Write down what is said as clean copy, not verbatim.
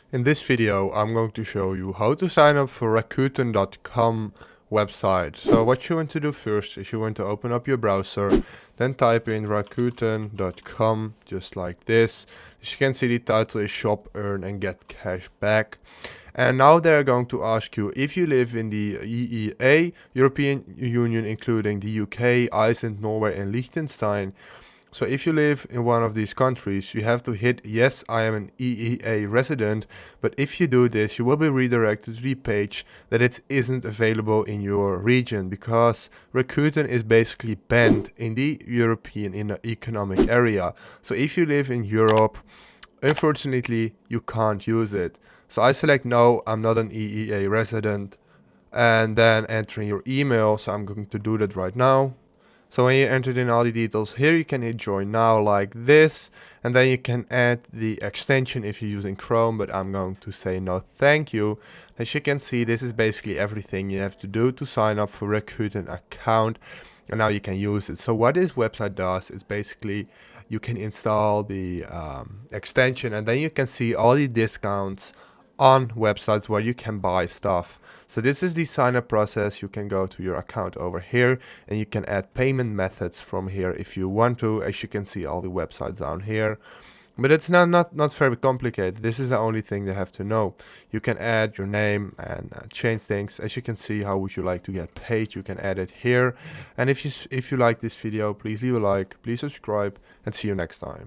In this video, I'm going to show you how to sign up for Rakuten.com website. So what you want to do first is you want to open up your browser, then type in Rakuten.com just like this. As you can see, the title is Shop, Earn and Get Cash Back. And now they're going to ask you if you live in the EEA, European Union, including the UK, Iceland, Norway and Liechtenstein. So if you live in one of these countries, you have to hit yes, I am an EEA resident, but if you do this, you will be redirected to the page that it isn't available in your region because Rakuten is basically banned in the European Economic Area. So if you live in Europe, unfortunately, you can't use it. So I select no, I'm not an EEA resident, and then entering your email. So I'm going to do that right now. So when you entered in all the details here, you can hit join now like this, and then you can add the extension if you're using Chrome, but I'm going to say no thank you. As you can see, this is basically everything you have to do to sign up for Rakuten account, and now you can use it. So what this website does is basically you can install the extension, and then you can see all the discounts on websites where you can buy stuff. So this is the sign up process. You can go to your account over here and you can add payment methods from here if you want to. As you can see, all the websites down here. But it's not very complicated. This is the only thing they have to know. You can add your name and change things. As you can see, how would you like to get paid? You can add it here. And if you like this video, please leave a like, please subscribe, and see you next time.